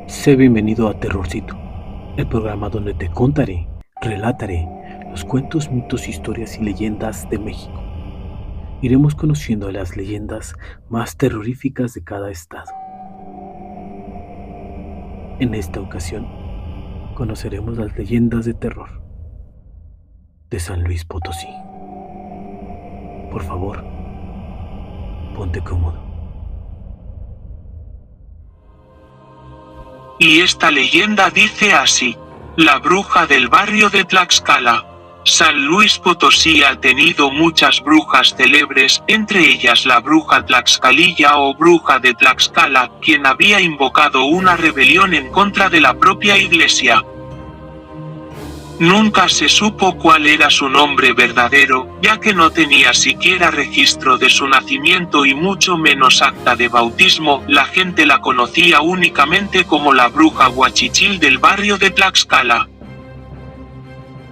Sé bienvenido a Terrorcito, el programa donde te contaré, relataré los cuentos, mitos, historias y leyendas de México. Iremos conociendo las leyendas más terroríficas de cada estado. En esta ocasión, conoceremos las leyendas de terror de San Luis Potosí. Por favor, ponte cómodo. Y esta leyenda dice así: la bruja del barrio de Tlaxcala. San Luis Potosí ha tenido muchas brujas célebres, entre ellas la bruja Tlaxcalilla o bruja de Tlaxcala, quien había invocado una rebelión en contra de la propia iglesia. Nunca se supo cuál era su nombre verdadero, ya que no tenía siquiera registro de su nacimiento y mucho menos acta de bautismo. La gente la conocía únicamente como la bruja Huachichil del barrio de Tlaxcala.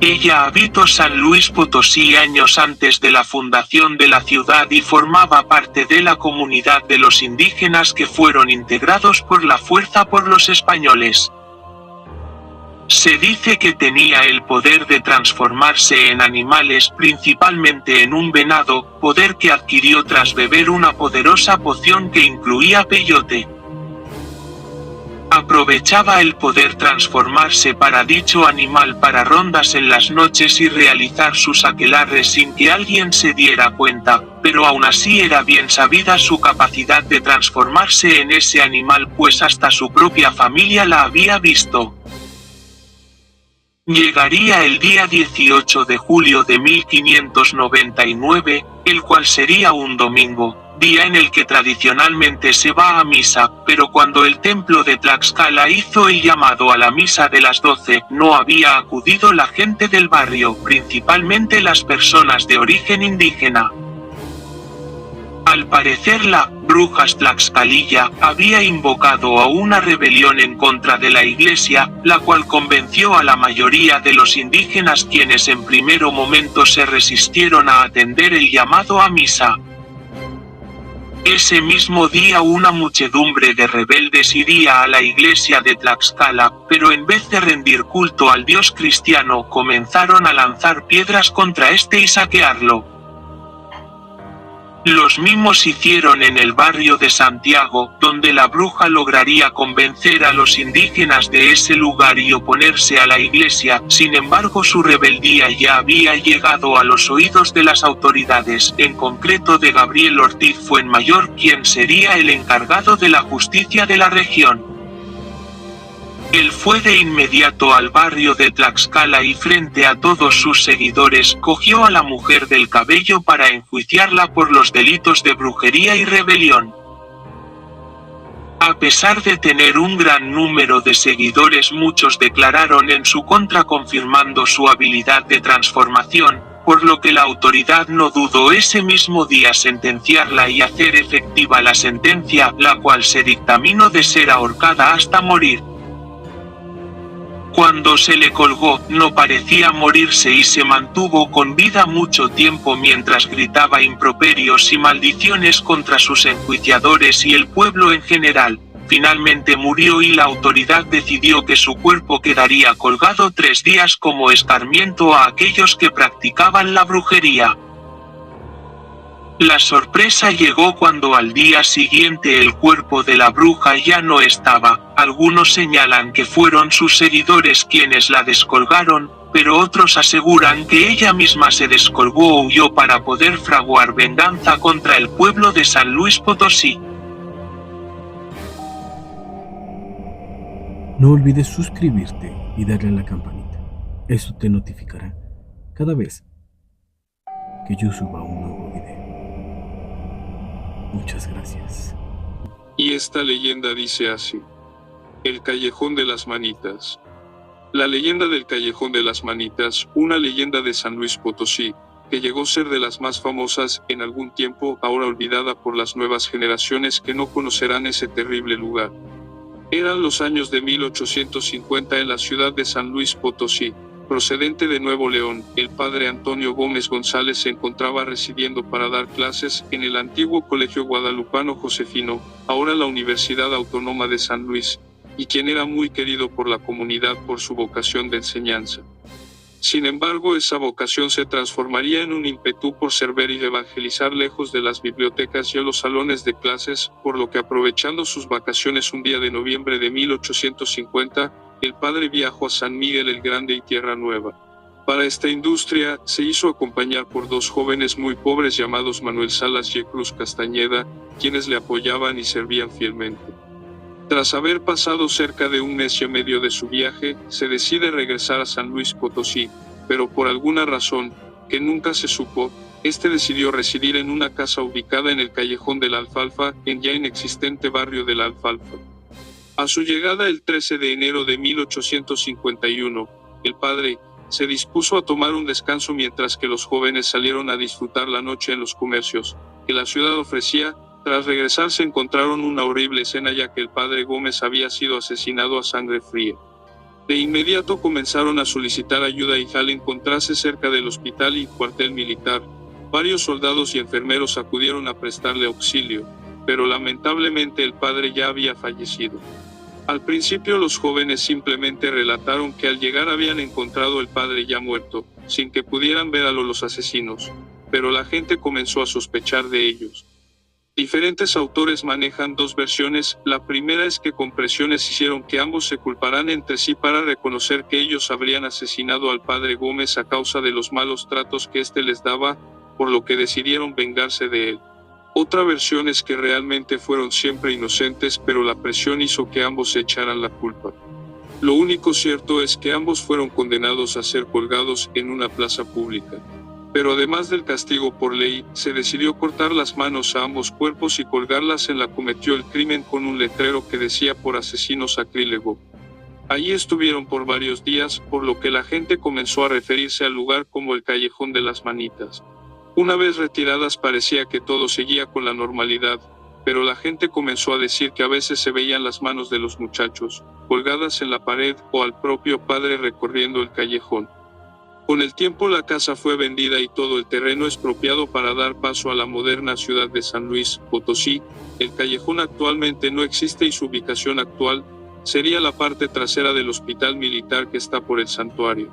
Ella habitó San Luis Potosí años antes de la fundación de la ciudad y formaba parte de la comunidad de los indígenas que fueron integrados por la fuerza por los españoles. Se dice que tenía el poder de transformarse en animales, principalmente en un venado, poder que adquirió tras beber una poderosa poción que incluía peyote. Aprovechaba el poder transformarse para dicho animal para rondas en las noches y realizar sus aquelarres sin que alguien se diera cuenta, pero aún así era bien sabida su capacidad de transformarse en ese animal, pues hasta su propia familia la había visto. Llegaría el día 18 de julio de 1599, el cual sería un domingo, día en el que tradicionalmente se va a misa, pero cuando el templo de Tlaxcala hizo el llamado a la misa de las 12, no había acudido la gente del barrio, principalmente las personas de origen indígena. Al parecer la bruja Tlaxcalilla había invocado a una rebelión en contra de la iglesia, la cual convenció a la mayoría de los indígenas, quienes en primero momento se resistieron a atender el llamado a misa. Ese mismo día una muchedumbre de rebeldes iría a la iglesia de Tlaxcala, pero en vez de rendir culto al dios cristiano, comenzaron a lanzar piedras contra este y saquearlo. Los mismos hicieron en el barrio de Santiago, donde la bruja lograría convencer a los indígenas de ese lugar y oponerse a la iglesia. Sin embargo, su rebeldía ya había llegado a los oídos de las autoridades, en concreto de Gabriel Ortiz Fuenmayor, quien sería el encargado de la justicia de la región. Él fue de inmediato al barrio de Tlaxcala y frente a todos sus seguidores cogió a la mujer del cabello para enjuiciarla por los delitos de brujería y rebelión. A pesar de tener un gran número de seguidores, muchos declararon en su contra confirmando su habilidad de transformación, por lo que la autoridad no dudó ese mismo día sentenciarla y hacer efectiva la sentencia, la cual se dictaminó de ser ahorcada hasta morir. Cuando se le colgó, no parecía morirse y se mantuvo con vida mucho tiempo mientras gritaba improperios y maldiciones contra sus enjuiciadores y el pueblo en general. Finalmente murió y la autoridad decidió que su cuerpo quedaría colgado 3 días como escarmiento a aquellos que practicaban la brujería. La sorpresa llegó cuando al día siguiente el cuerpo de la bruja ya no estaba. Algunos señalan que fueron sus seguidores quienes la descolgaron, pero otros aseguran que ella misma se descolgó o huyó para poder fraguar venganza contra el pueblo de San Luis Potosí. No olvides suscribirte y darle a la campanita. Eso te notificará cada vez que yo suba un nuevo video. Muchas gracias. Y esta leyenda dice así: el Callejón de las Manitas. La leyenda del Callejón de las Manitas, una leyenda de San Luis Potosí, que llegó a ser de las más famosas en algún tiempo, ahora olvidada por las nuevas generaciones que no conocerán ese terrible lugar. Eran los años de 1850 en la ciudad de San Luis Potosí. Procedente de Nuevo León, el padre Antonio Gómez González se encontraba residiendo para dar clases en el antiguo Colegio Guadalupano Josefino, ahora la Universidad Autónoma de San Luis. y quien era muy querido por la comunidad por su vocación de enseñanza. Sin embargo, esa vocación se transformaría en un ímpetu por servir y evangelizar lejos de las bibliotecas y los salones de clases, por lo que aprovechando sus vacaciones un día de noviembre de 1850, el padre viajó a San Miguel el Grande y Tierra Nueva. Para esta industria, se hizo acompañar por dos jóvenes muy pobres llamados Manuel Salas y Cruz Castañeda, quienes le apoyaban y servían fielmente. Tras haber pasado cerca de un mes y medio de su viaje, se decide regresar a San Luis Potosí, pero por alguna razón, que nunca se supo, decidió residir en una casa ubicada en el Callejón de la Alfalfa, en ya inexistente barrio de la Alfalfa. A su llegada el 13 de enero de 1851, el padre se dispuso a tomar un descanso mientras que los jóvenes salieron a disfrutar la noche en los comercios que la ciudad ofrecía. Tras regresar se encontraron una horrible escena ya que el padre Gómez había sido asesinado a sangre fría. De inmediato comenzaron a solicitar ayuda y al encontrarse cerca del hospital y cuartel militar, varios soldados y enfermeros acudieron a prestarle auxilio, pero lamentablemente el padre ya había fallecido. Al principio los jóvenes simplemente relataron que al llegar habían encontrado al padre ya muerto, sin que pudieran ver a los asesinos, pero la gente comenzó a sospechar de ellos. Diferentes autores manejan dos versiones. La primera es que con presiones hicieron que ambos se culparan entre sí para reconocer que ellos habrían asesinado al padre Gómez a causa de los malos tratos que éste les daba, por lo que decidieron vengarse de él. Otra versión es que realmente fueron siempre inocentes, pero la presión hizo que ambos se echaran la culpa. Lo único cierto es que ambos fueron condenados a ser colgados en una plaza pública. Pero además del castigo por ley, se decidió cortar las manos a ambos cuerpos y colgarlas en la cometió el crimen con un letrero que decía por asesino sacrílego. Allí estuvieron por varios días, por lo que la gente comenzó a referirse al lugar como el Callejón de las Manitas. Una vez retiradas parecía que todo seguía con la normalidad, pero la gente comenzó a decir que a veces se veían las manos de los muchachos, colgadas en la pared, o al propio padre recorriendo el callejón. Con el tiempo la casa fue vendida y todo el terreno expropiado para dar paso a la moderna ciudad de San Luis Potosí. El callejón actualmente no existe y su ubicación actual sería la parte trasera del hospital militar que está por el santuario.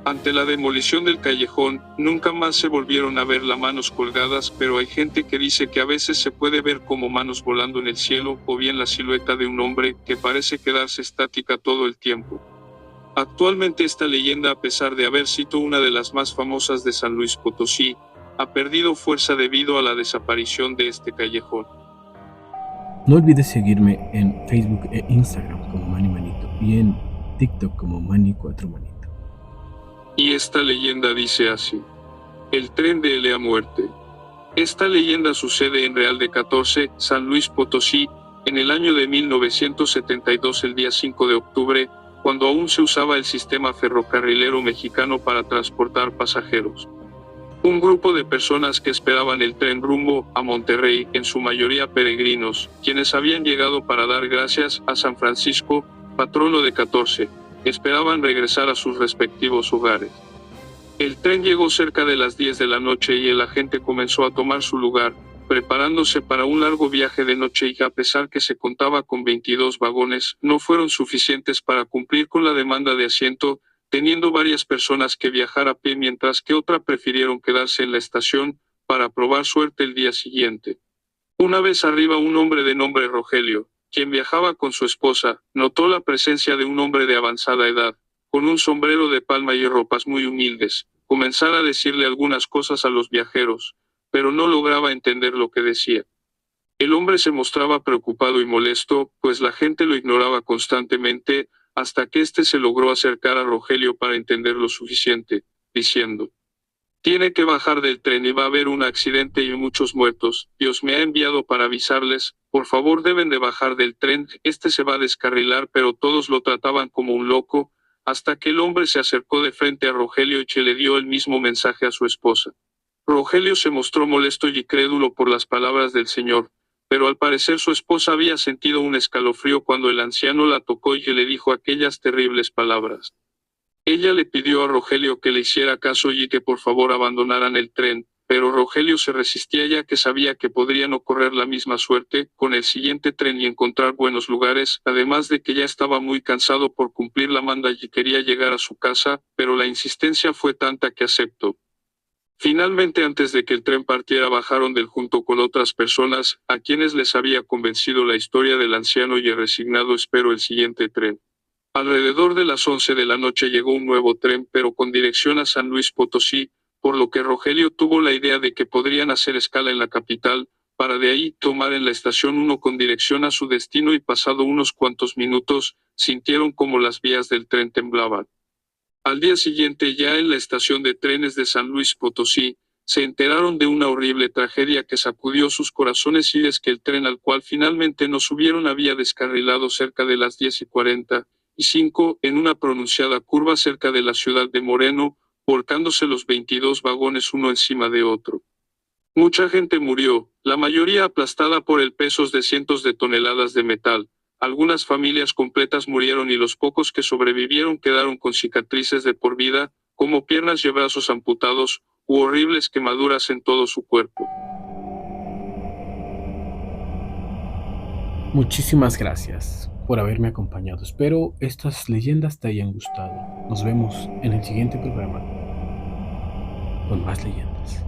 Ante la demolición del callejón, nunca más se volvieron a ver las manos colgadas, pero hay gente que dice que a veces se puede ver como manos volando en el cielo, o bien la silueta de un hombre que parece quedarse estática todo el tiempo. Actualmente esta leyenda, a pesar de haber sido una de las más famosas de San Luis Potosí, ha perdido fuerza debido a la desaparición de este callejón. No olvides seguirme en Facebook e Instagram como Manny Manito y en TikTok como Manny4Manito. Y esta leyenda dice así: el tren de Elea Muerte. Esta leyenda sucede en Real de 14, San Luis Potosí, en el año de 1972, el día 5 de octubre, cuando aún se usaba el sistema ferrocarrilero mexicano para transportar pasajeros. Un grupo de personas que esperaban el tren rumbo a Monterrey, en su mayoría peregrinos, quienes habían llegado para dar gracias a San Francisco, patrono de 14, esperaban regresar a sus respectivos hogares. El tren llegó cerca de las 10 de la noche y la gente comenzó a tomar su lugar, preparándose para un largo viaje de noche, y a pesar que se contaba con 22 vagones, no fueron suficientes para cumplir con la demanda de asiento, teniendo varias personas que viajar a pie mientras que otras prefirieron quedarse en la estación para probar suerte el día siguiente. Una vez arriba, un hombre de nombre Rogelio, quien viajaba con su esposa, notó la presencia de un hombre de avanzada edad, con un sombrero de palma y ropas muy humildes, comenzar a decirle algunas cosas a los viajeros, pero no lograba entender lo que decía. El hombre se mostraba preocupado y molesto, pues la gente lo ignoraba constantemente, hasta que se logró acercar a Rogelio para entender lo suficiente, diciendo: tiene que bajar del tren y va a haber un accidente y muchos muertos. Dios me ha enviado para avisarles, por favor deben de bajar del tren, se va a descarrilar. Pero todos lo trataban como un loco, hasta que el hombre se acercó de frente a Rogelio y le dio el mismo mensaje a su esposa. Rogelio se mostró molesto y crédulo por las palabras del señor, pero al parecer su esposa había sentido un escalofrío cuando el anciano la tocó y le dijo aquellas terribles palabras. Ella le pidió a Rogelio que le hiciera caso y que por favor abandonaran el tren, pero Rogelio se resistía ya que sabía que podría no correr la misma suerte con el siguiente tren y encontrar buenos lugares, además de que ya estaba muy cansado por cumplir la manda y quería llegar a su casa, pero la insistencia fue tanta que aceptó. Finalmente, antes de que el tren partiera, bajaron del junto con otras personas, a quienes les había convencido la historia del anciano y el resignado esperó el siguiente tren. Alrededor de las 11 de la noche llegó un nuevo tren, pero con dirección a San Luis Potosí, por lo que Rogelio tuvo la idea de que podrían hacer escala en la capital, para de ahí tomar en la estación 1 con dirección a su destino, y pasado unos cuantos minutos, sintieron como las vías del tren temblaban. Al día siguiente, ya en la estación de trenes de San Luis Potosí, se enteraron de una horrible tragedia que sacudió sus corazones, y es que el tren al cual finalmente no subieron había descarrilado cerca de las 10:45, en una pronunciada curva cerca de la ciudad de Moreno, volcándose los 22 vagones uno encima de otro. Mucha gente murió, la mayoría aplastada por el peso de cientos de toneladas de metal. Algunas familias completas murieron y los pocos que sobrevivieron quedaron con cicatrices de por vida, como piernas y brazos amputados, u horribles quemaduras en todo su cuerpo. Muchísimas gracias por haberme acompañado. Espero estas leyendas te hayan gustado. Nos vemos en el siguiente programa con más leyendas.